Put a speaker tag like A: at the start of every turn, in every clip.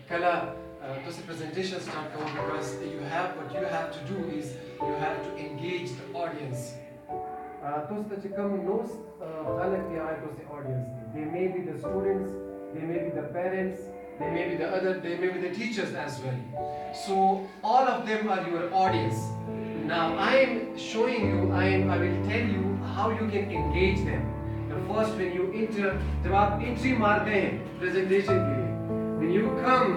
A: Kala to presentation start because what you have to do is you have to engage the audience. To come knows audience. They may be the students, they may be the parents, they may be the teachers as well. So all of them are your audience. Now I am showing you, I will tell you how you can engage them. The first, when you enter, जब आप entry मारते हैं presentation के लिए, when you come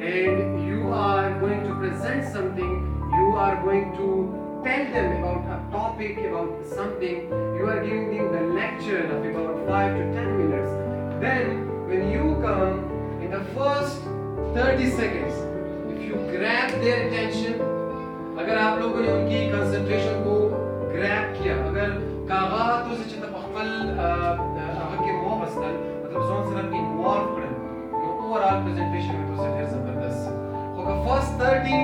A: and you are going to present something, you are going to tell them about a topic, about something, you are giving them the lecture of about 5 to 10 minutes. Then when you come in the first 30 seconds, if you grab their attention, अगर आप लोगों ने उनकी concentration को grab किया, अगर कागज़ से चित्त पखल अगर के मुँह बस्तर मतलब जोन सिर्फ involve करें, तो overall presentation में तो से ढेर ज़बरदस्त है। होगा first 30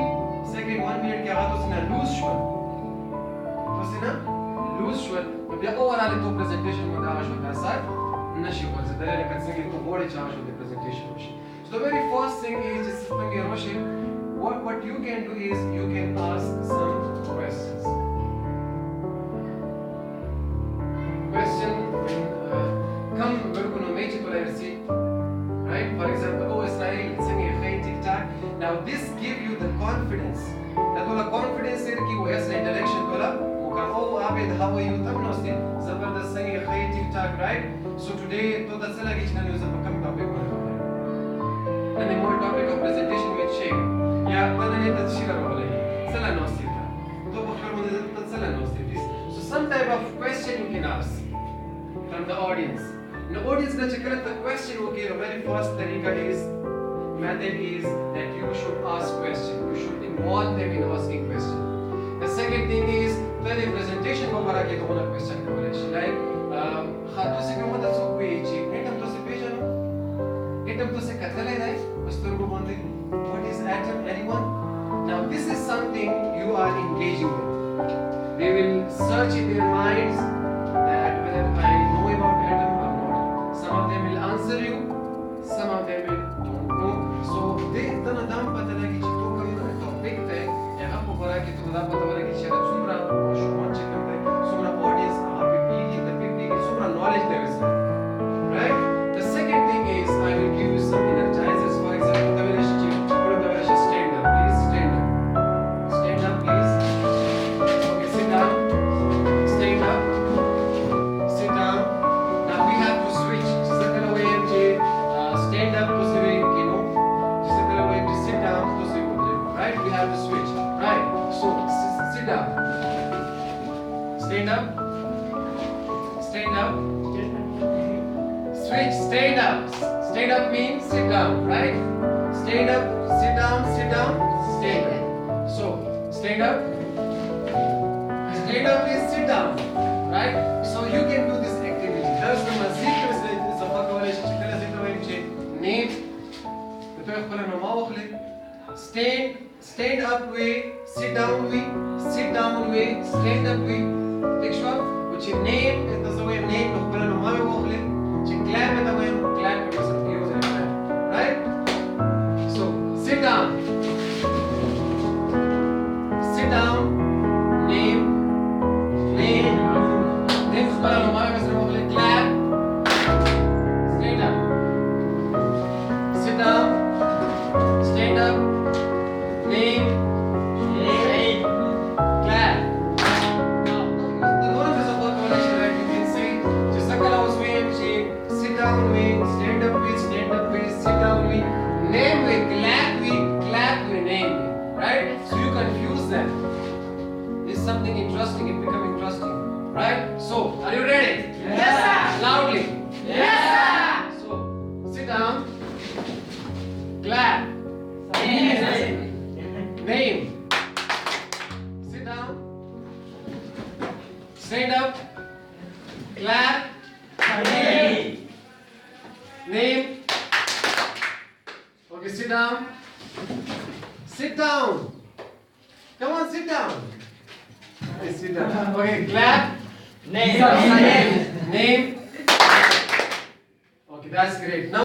A: second 1 minute के आगे तो से ना lose शुरू, तो से ना lose शुरू, तो बिया overall तो presentation में दाश होता है सर नशी को ज़्यादा लेकिन सिंगल को बड़े चार्ज होते presentation होशी। So the very first thing is just when you're rushing, what you can do is you can ask some questions. Question come vergonometisch oder see, right? For example, oh Israel, singing TikTok. Now this give you the confidence. That will confidence here कि वो ऐसा interaction वाला मुकाम oh Abed how are you तब नौस्ती ज़बरदस्त singing TikTok, right? So today तो दस लगी चीज़ नहीं उसे कम topic बना and the more topic of presentation with share. Yeah, but then it's share already. Sala nostita. To bokar mo dito sala nostitis. So some type of question you can ask from the audience. The audience na check the question. Okay, the very first method is that you should ask question. You should involve them in asking question. The second thing is पहले presentation को करा के तो उन्हें question करें. Like खातों से क्यों मत सोच कोई चीज नहीं हम तो से पेश है एकदम तो से कथल है नहीं बस तो को बोलते what is atom anyone now this is something you are engaging with. They will search in their minds that whether I know about atom or not. Some of them will answer you, some of them will don't know. So they इतना दाम पता लगी कि तो कम topic पे या आपको पता कि तो दाम पता लगी कि शायद सुमरा शुरुआत से करते हैं सुमरा audience आप भी the people सुमरा knowledge there is right. The second thing is I will give you some energizers. For example, the very stand up, please stand up. Stand up, please. Okay, sit down. Stand up. Sit down. Now we have to switch. Just a little way stand up to say you know. Just a little way to sit down to say right. We have to switch. Right. So sit down. Stand up. Stand up. Switch, stand up. Stand up means sit down, right? Stand up, sit down, stand up. So, stand up. Stand up is sit down, right? So you can do this activity. There's the mazik is a calculation. Name. Stand up way, sit down way, sit down way, stand up way. Next one, which is name, and the way name of clap at the way clap because of use it, right? So sit down, name, clap, stand up, sit down, stand up, name, clap. Now the noise is a calculation, right? You can say just like I was saying. Sit down with, stand up with, sit down with, name with, clap with, name with, right? So you confuse them. This is something interesting, it becomes interesting, right? So, are you ready?
B: Yes, sir.
A: Loudly.
B: Yes, sir.
A: So, sit down, clap, name, sit down, stand up, clap, name. Okay, sit down. Sit down. Come on, sit down. Okay, sit down. Okay, clap.
B: Name.
A: Name. Okay, that's great. Now